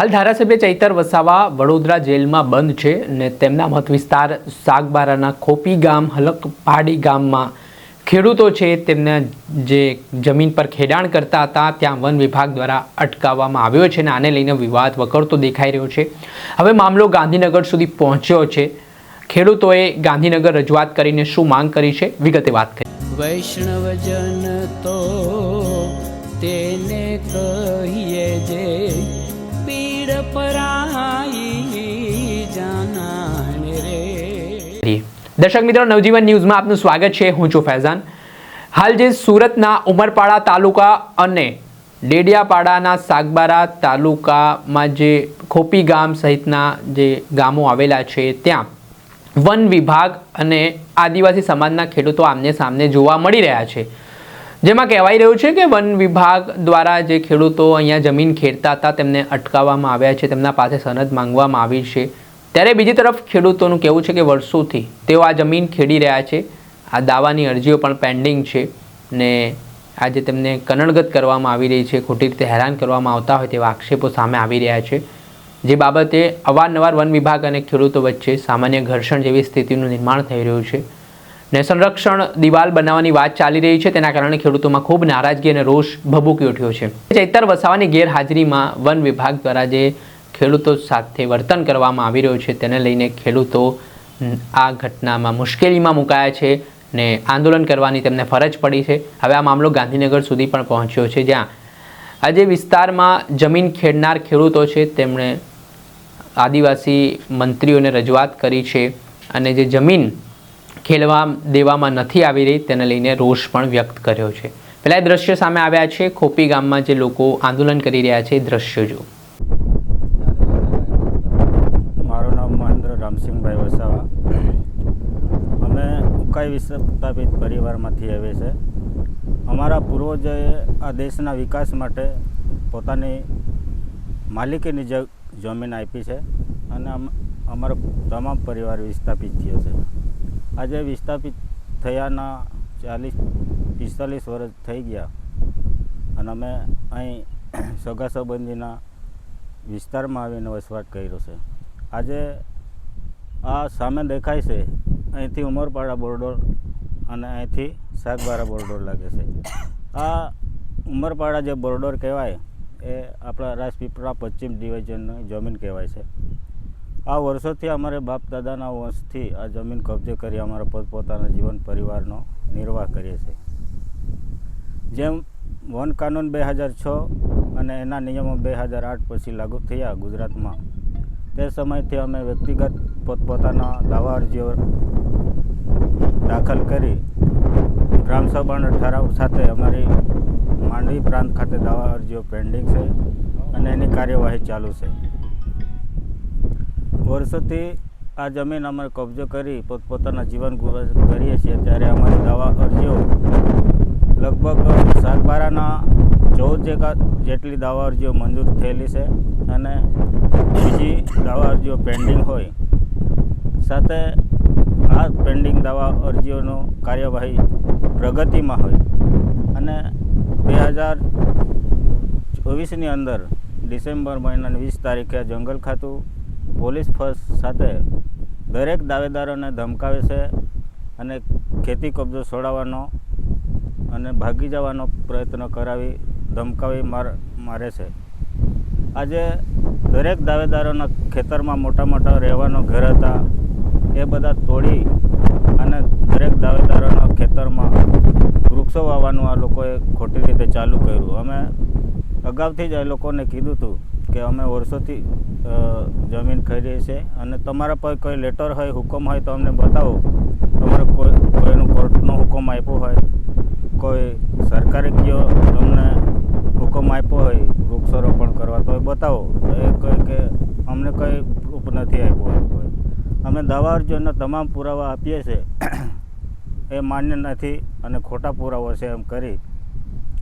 હાલ ધારાસભ્ય ચૈતર વસાવા વડોદરા જેલમાં બંધ છે અને તેમના મત વિસ્તાર સાગબારાના ખોપી ગામ હલકપાડી ગામમાં ખેડૂતો છે તેમને જે જમીન પર ખેડાણ કરતા હતા ત્યાં વન વિભાગ દ્વારા અટકાવવામાં આવ્યો છે અને આને લઈને વિવાદ વકરતો દેખાઈ રહ્યો છે। હવે મામલો ગાંધીનગર સુધી પહોંચ્યો છે। ખેડૂતોએ ગાંધીનગર રજૂઆત કરીને શું માંગ કરી છે વિગતે વાત કરી। વૈષ્ણવજન તો તેને કહીએ જે પીડ પરાઈ જાનાને રે। દર્શક મિત્રો, નવજીવન ન્યૂઝમાં આપનું સ્વાગત છે। હું છું ફૈઝાન। હાલ જે સુરતના ઉમરપાડા તાલુકા અને ડેડિયાપાડાના સાગબારા તાલુકામાં જે ખોપી ગામ સહિતના જે ગામો આવેલા છે ત્યાં વન વિભાગ અને આદિવાસી સમાજના ખેડૂતો આમને સામને જોવા મળી રહ્યા છે, જેમાં કહેવાઈ રહ્યું છે કે વન વિભાગ દ્વારા જે ખેડૂતો અહીંયા જમીન ખેડતા હતા તેમને અટકાવવામાં આવ્યા છે, તેમના પાસે સનદ માંગવામાં આવી છે। ત્યારે બીજી તરફ ખેડૂતોનું કહેવું છે કે વર્ષોથી તેઓ આ જમીન ખેડી રહ્યા છે, આ દાવાની અરજીઓ પણ પેન્ડિંગ છે ને આજે તેમને કનડગત કરવામાં આવી રહી છે, ખોટી રીતે હેરાન કરવામાં આવતા હોય તેવા આક્ષેપો સામે આવી રહ્યા છે, જે બાબતે અવારનવાર વન વિભાગ અને ખેડૂતો વચ્ચે સામાન્ય ઘર્ષણ જેવી સ્થિતિનું નિર્માણ થઈ રહ્યું છે ને સંરક્ષણ દિવાલ બનાવવાની વાત ચાલી રહી છે। તેના કારણે ખેડૂતોમાં ખૂબ નારાજગી અને રોષ ભભૂકી ઉઠ્યો છે। ચૈતર વસાવાની ગેરહાજરીમાં વન વિભાગ દ્વારા જે ખેડૂતો સાથે વર્તન કરવામાં આવી રહ્યું છે તેને લઈને ખેડૂતો આ ઘટનામાં મુશ્કેલીમાં મુકાયા છે ને આંદોલન કરવાની તેમને ફરજ પડી છે। હવે આ મામલો ગાંધીનગર સુધી પણ પહોંચ્યો છે, જ્યાં આજે વિસ્તારમાં જમીન ખેડનાર ખેડૂતો છે તેમણે આદિવાસી મંત્રીઓને રજૂઆત કરી છે અને જે જમીન ખેડવા દેવામાં નથી આવી રહી તેને લઈને રોષ પણ વ્યક્ત કર્યો છે। પહેલાં દ્રશ્ય સામે આવ્યા છે ખોપી ગામમાં જે લોકો આંદોલન કરી રહ્યા છે, દ્રશ્યો જો। મારું નામ મહેન્દ્ર રામસિંહભાઈ વસાવા। અમે ઉકાઈ વિસ્થાપિત પરિવારમાંથી આવીએ છીએ। અમારા પૂર્વજોએ આ દેશના વિકાસ માટે પોતાની માલિકીની જમીન આપી છે અને અમારો તમામ પરિવાર વિસ્થાપિત થયો છે। આજે વિસ્થાપિત થયાના 40-45 વર્ષ થઈ ગયા અને અમે અહીં સગા સંબંધીના વિસ્તારમાં આવીને વસવાટ કર્યો છે। આજે આ સામે દેખાય છે અહીંથી ઉમરપાડા બોર્ડર અને અહીંથી સાગબારા બોર્ડર લાગે છે। આ ઉમરપાડા જે બોર્ડર કહેવાય એ આપણા રાજપીપળા પશ્ચિમ ડિવિઝનની જમીન કહેવાય છે। આ વર્ષોથી અમારે બાપ દાદાના વંશથી આ જમીન કબજે કરી અમારા પોતપોતાના જીવન પરિવારનો નિર્વાહ કરીએ છીએ। જેમ વન કાનૂન 2006 અને એના નિયમો 2008 પછી લાગુ થયા ગુજરાતમાં, તે સમયથી અમે વ્યક્તિગત પોતપોતાના દાવા અરજીઓ દાખલ કરી ગ્રામસભાના ઠરાવ સાથે અમારી માંડવી પ્રાંત ખાતે દાવા અરજીઓ પેન્ડિંગ છે અને એની કાર્યવાહી ચાલુ છે। વર્ષોથી આ જમીન અમે કબજો કરી પોતપોતાના જીવન કરીએ છીએ, ત્યારે અમારી દાવા અરજીઓ લગભગ સાગબારાના 14 જેટલી દાવા અરજીઓ મંજૂર થયેલી છે અને બીજી દાવા અરજીઓ પેન્ડિંગ હોય, સાથે આ પેન્ડિંગ દાવા અરજીઓનો કાર્યવાહી પ્રગતિમાં હોય અને 2024ની અંદર ડિસેમ્બર મહિનાની 20 તારીખે જંગલ ખાતું પોલીસ ફોર્સ સાથે દરેક દાવેદારોને ધમકાવે છે અને ખેતી કબજો છોડાવવાનો અને ભાગી જવાનો પ્રયત્ન કરાવી ધમકાવી મારે છે। આજે દરેક દાવેદારોના ખેતરમાં મોટા મોટા રહેવાનો ઘર હતા, એ બધા તોડી અને દરેક દાવેદારોના ખેતરમાં વૃક્ષો વાવવાનું આ લોકોએ ખોટી રીતે ચાલુ કર્યું। અમે અગાઉથી જ એ લોકોને કીધું હતું કે અમે વર્ષોથી જમીન ખરીદીએ છીએ અને તમારા પર કોઈ લેટર હોય, હુકમ હોય તો અમને બતાવો। તમારે કોઈનો કોર્ટનો હુકમ આપ્યો હોય, કોઈ સરકારે કયો તમને હુકમ આપ્યો હોય વૃક્ષારોપણ કરવા તો એ બતાવો। તો એ કહે કે અમને કંઈ પ્રૂફ નથી આપ્યો હોય। અમે દાવા અરજીઓના તમામ પુરાવા આપીએ છીએ, એ માન્ય નથી અને ખોટા પુરાવા છે એમ કરી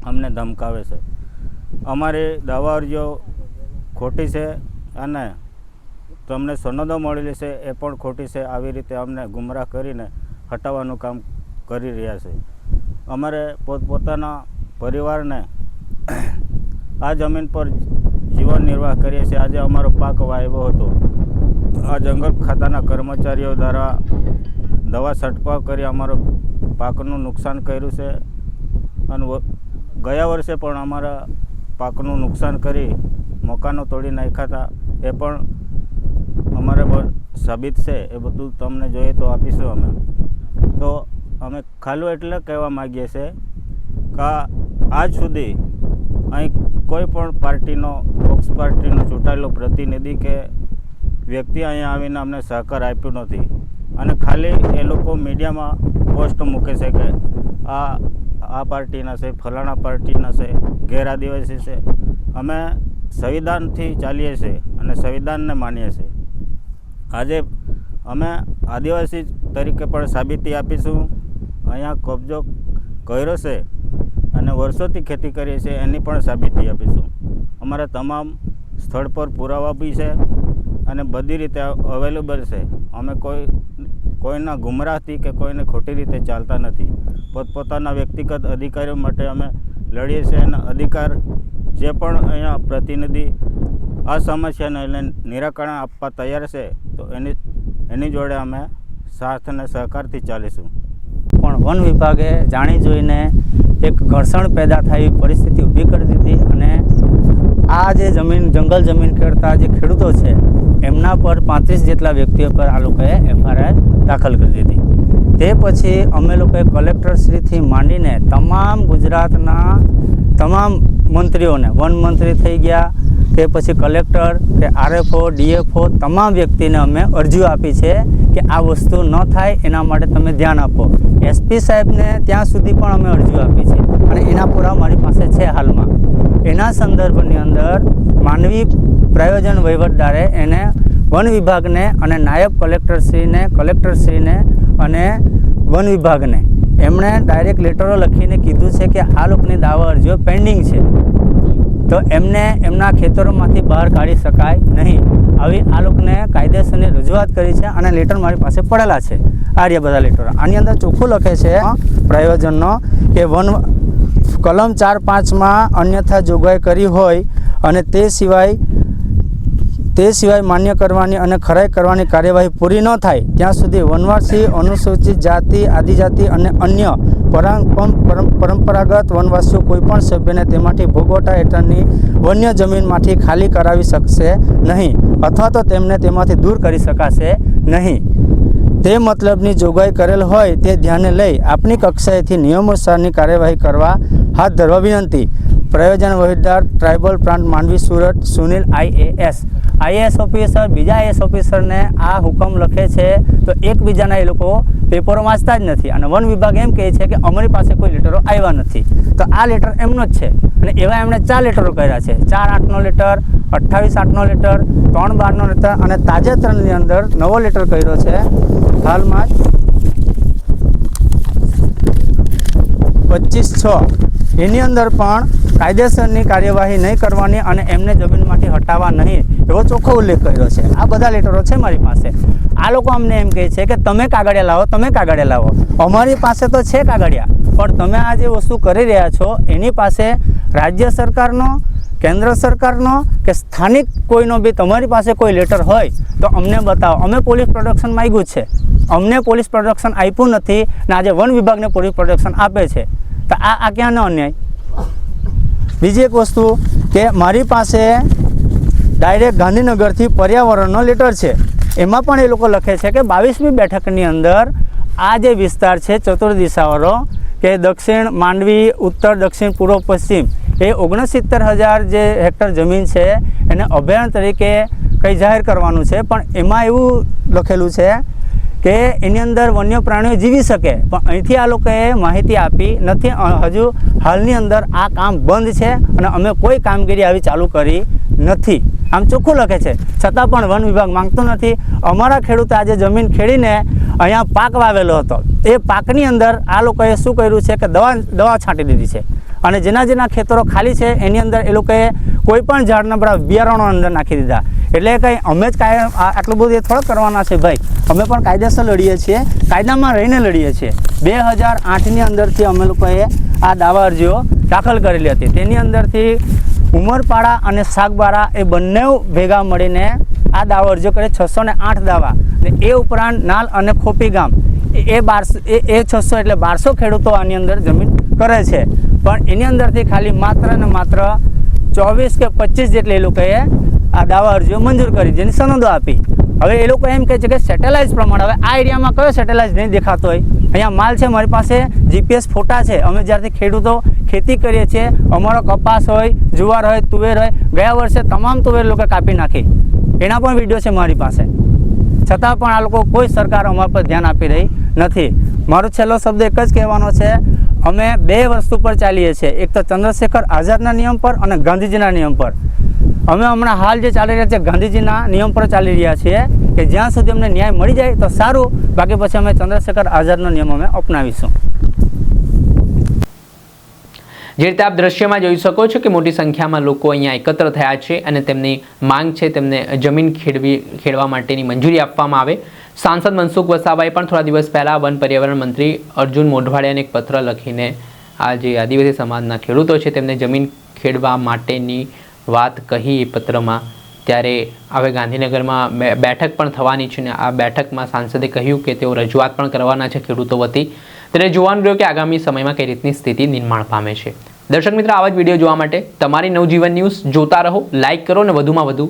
અમને ધમકાવે છે। અમારી દાવા અરજીઓ ખોટી છે અને તમને સનદો મળેલી છે એ પણ ખોટી છે, આવી રીતે અમને ગુમરાહ કરીને હટાવવાનું કામ કરી રહ્યા છે। અમારે પોતપોતાના પરિવારને આ જમીન પર જીવન જીવન નિર્વાહ કરીએ છીએ. આજે અમારો પાક વાવ્યો હતો. આ જંગલ ખાતાના કર્મચારીઓ દ્વારા દવા છંટકાવ કરી અમારો પાકનું નુકસાન કર્યું છે અને ગયા વર્ષે પણ અમારા પાકનું નુકસાન કરી મકાનો તોડી નાખ્યા હતા. એ પણ અમારે સાબિત છે. એ બધું તમને જોઈએ તો આપીશું અમે. તો અમે ખાલી એટલે કહેવા માગીએ છીએ કે આજ સુધી અહીં કોઈ પણ પાર્ટીનો પક્ષ પાર્ટીનો ચૂંટાયેલો પ્રતિનિધિ કે વ્યક્તિ અહીંયા આવીને અમને સહકાર આપ્યો નથી. અને ખાલી એ લોકો મીડિયામાં પોસ્ટ મૂકે છે કે આ પાર્ટીના છે, ફલાણા પાર્ટીના છે, ગેરઆદિવાસી છે. અમે સંવિધાનથી ચાલીએ છીએ અને સંવિધાનને માનીએ છીએ. આજે અમે આદિવાસી તરીકે પણ સાબિતી આપીશું. અહીંયા કબજો કર્યો છે અને વર્ષોથી ખેતી કરીએ છીએ એની પણ સાબિતી આપીશું. અમારા તમામ સ્થળ પર પુરાવા બી છે અને બધી રીતે અવેલેબલ છે. અમે કોઈના ગુમરાહથી કે કોઈને ખોટી રીતે ચાલતા નથી. પોતપોતાના વ્યક્તિગત અધિકારીઓ માટે અમે લડીએ છીએ અને અધિકાર જે પણ અહીંયા પ્રતિનિધિ આ સમસ્યાને લઈને નિરાકરણ આપવા તૈયાર છે તો એની જોડે અમે સાથ અને સહકારથી ચાલીશું. પણ વન વિભાગે જાણી જોઈને એક ઘર્ષણ પેદા થઈ પરિસ્થિતિ ઊભી કરી દીધી અને આ જે જંગલ જમીન ખેડતા જે ખેડૂતો છે એમના પર 35 જેટલા વ્યક્તિઓ પર આ લોકોએ FIR દાખલ કરી દીધી. તે પછી અમે લોકોએ કલેક્ટરશ્રીથી માંડીને તમામ ગુજરાતના તમામ મંત્રીઓને, વન મંત્રી થઈ ગયા કે પછી કલેક્ટર કે RFO DFO તમામ વ્યક્તિને અમે અરજીઓ આપી છે કે આ વસ્તુ ન થાય એના માટે તમે ધ્યાન આપો. SP સાહેબને ત્યાં સુધી પણ અમે અરજીઓ આપી છે અને એના પુરાવા મારી પાસે છે હાલમાં. એના સંદર્ભની અંદર માંડવી પ્રયોજન વહીવટદારે એને વન વિભાગને અને નાયબ કલેક્ટરશ્રીને અને વન વિભાગને એમણે ડાયરેક્ટ લેટરો લખીને કીધું છે કે આ લોકોની દાવા અરજીઓ પેન્ડિંગ છે તો એમને એમના ખેતરોમાંથી બહાર કાઢી શકાય નહીં. આવી આ લોકોને કાયદેસરની રજૂઆત કરી છે અને લેટર મારી પાસે પડેલા છે. આ રહ્યા બધા લેટરો. આની અંદર ચોખ્ખું લખે છે પ્રયોજનનો કે વન કલમ 4.5માં અન્યથા જોગવાઈ કરી હોય અને તે સિવાય માન્ય કરવાની અને ખરાઈ કરવાની કાર્યવાહી પૂરી ન થાય ત્યાં સુધી વનવાસી, અનુસૂચિત જાતિ, આદિજાતિ અને અન્ય પરંપરાગત વનવાસીઓ કોઈપણ સભ્યને તેમાંથી ભોગવટા હેઠળની વન્ય જમીનમાંથી ખાલી કરાવી શકશે નહીં અથવા તો તેમને તેમાંથી દૂર કરી શકાશે નહીં. તે મતલબની જોગવાઈ કરેલ હોય તે ધ્યાને લઈ આપની કક્ષાએથી નિયમોસારની કાર્યવાહી કરવા હાથ ધરવા વિનંતી. પ્રયોજન વહીવટદાર ટ્રાઇબલ પ્રાંત માંડવી સુરત સુનિલ IAS ઓફિસર બીજા IAS ઓફિસરને આ હુકમ લખે છે તો એકબીજાના એ લોકો પેપરો વાંચતા જ નથી અને વન વિભાગ એમ કહે છે કે અમારી પાસે કોઈ લેટરો આવ્યા નથી. તો આ લેટર એમનો જ છે અને એવા એમણે 4 લેટરો કર્યા છે. 4/8નો લેટર, 28/8નો લેટર, 3/12નો લેટર અને તાજેતરની અંદર નવો લેટર કર્યો છે હાલમાં જ 25/6. એની અંદર પણ કાયદેસરની કાર્યવાહી નહીં કરવાની અને એમને જમીનમાંથી હટાવવા નહીં એવો ચોખ્ખો ઉલ્લેખ કર્યો છે. આ બધા લેટરો છે મારી પાસે. આ લોકો અમને એમ કહે છે કે તમે કાગળિયા લાવો. અમારી પાસે તો છે કાગળિયા, પણ તમે આ જે વસ્તુ કરી રહ્યા છો એની પાસે રાજ્ય સરકારનો, કેન્દ્ર સરકારનો કે સ્થાનિક કોઈનો બી તમારી પાસે કોઈ લેટર હોય તો અમને બતાવો. અમે પોલીસ પ્રોટેક્શન માંગ્યું છે, અમને પોલીસ પ્રોટેક્શન આપ્યું નથી ને આજે વન વિભાગને પોલીસ પ્રોટેક્શન આપે છે. તો આ ક્યાંનો અન્યાય? બીજી એક વસ્તુ કે મારી પાસે ડાયરેક્ટ ગાંધીનગરથી પર્યાવરણનો લેટર છે. એમાં પણ એ લોકો લખે છે કે 22મી બેઠકની અંદર આ જે વિસ્તાર છે ચતુર્દિશાવાળો કે દક્ષિણ માંડવી, ઉત્તર, દક્ષિણ, પૂર્વ, પશ્ચિમ એ 69,000 જે હેક્ટર જમીન છે એને અભયારણ્ય તરીકે કંઈ જાહેર કરવાનું છે. પણ એમાં એવું લખેલું છે કે એની અંદર વન્ય પ્રાણીઓ જીવી શકે, પણ અહીંથી આ લોકોએ માહિતી આપી નથી. હજુ હાલની અંદર આ કામ બંધ છે અને અમે કોઈ કામગીરી આવી ચાલુ કરી નથી. આમ ચોખ્ખું લખે છે, છતાં પણ વન વિભાગ માંગતો નથી. અમારા ખેડૂતે આજે જમીન ખેડીને અહીંયા પાક વાવેલો હતો. એ પાકની અંદર આ લોકોએ શું કર્યું છે કે દવા છાંટી દીધી છે અને જેના ખેતરો ખાલી છે એની અંદર એ લોકોએ કોઈ પણ ઝાડના બધા બિયારણો અંદર નાખી દીધા. એટલે કંઈ અમે જ આટલું બધું એ થોડા કરવાના છે ભાઈ. અમે પણ કાયદેસર લડીએ છીએ, કાયદામાં રહીને લડીએ છીએ. 2008ની અંદરથી અમે લોકોએ આ દાવા અરજીઓ દાખલ કરેલી હતી. તેની અંદરથી ઉમરપાડા અને સાગબારા એ બંને ભેગા મળીને આ દાવો અરજી કરે 608 દાવા ને એ ઉપરાંત નાલ અને ખોપી ગામ એ 600 એટલે 1200 ખેડૂતો આની અંદર જમીન કરે છે, પણ એની અંદરથી ખાલી માત્ર ને માત્ર 24 કે 25 જેટલી એ લોકોએ આ દાવા અરજીઓ મંજૂર કરી, જેની સનદો આપી. હવે એ લોકો એમ કહે છે કે સેટેલાઇઝ પ્રમાણે, હવે આ એરિયામાં કયો સેટેલાઇઝ નહીં દેખાતો હોય? અહીંયા માલ છે, મારી પાસે GPS ફોટા છે. અમે જ્યારથી ખેડૂતો ખેતી કરીએ છીએ, અમારો કપાસ હોય, જુવાર હોય, તુવેર હોય, ગયા વર્ષે તમામ તુવેર લોકો કાપી નાખી, એના પણ વિડીયો છે મારી પાસે. છતાં પણ આ લોકો કોઈ સરકાર અમારા પર ધ્યાન આપી રહી નથી. મારો છેલ્લો શબ્દ એક જ કહેવાનો છે, અમે બે વસ્તુ પર ચાલીએ છીએ, એક તો ચંદ્રશેખર આઝાદના નિયમ પર અને ગાંધીજીના નિયમ પર. અમે હમણાં હાલ જે ચાલી રહ્યા છે ગાંધીજીના નિયમ પર ચાલી રહ્યા છીએ કે જ્યાં સુધી અમને ન્યાય મળી જાય તો સારું, બાકી પછી અમે ચંદ્રશેખર આઝાદનો નિયમ અમે અપનાવીશું. જે રીતે આપ દ્રશ્યમાં જોઈ શકો છો કે મોટી સંખ્યામાં લોકો અહીંયા એકત્ર થયા છે અને તેમની માંગ છે તેમને જમીન ખેડવા માટેની મંજૂરી આપવામાં આવે. સાંસદ મનસુખ વસાવાએ પણ થોડા દિવસ પહેલાં વન પર્યાવરણ મંત્રી અર્જુન મોઢવાડિયાને એક પત્ર લખીને આ જે આદિવાસી સમાજના ખેડૂતો છે તેમને જમીન ખેડવા માટેની વાત કહી એ પત્રમાં. ત્યારે હવે ગાંધીનગરમાં બેઠક પણ થવાની છે ને આ બેઠકમાં સાંસદે કહ્યું કે તેઓ રજૂઆત પણ કરવાના છે ખેડૂતો વતી. ત્યારે જોવાનું રહ્યું કે આગામી સમયમાં કઈ રીતની સ્થિતિ નિર્માણ પામે છે. દર્શક મિત્રો, આવા જ વિડીયો જોવા માટે તમારી નવજીવન ન્યૂઝ જોતા રહો, લાઇક કરો અને વધુમાં વધુ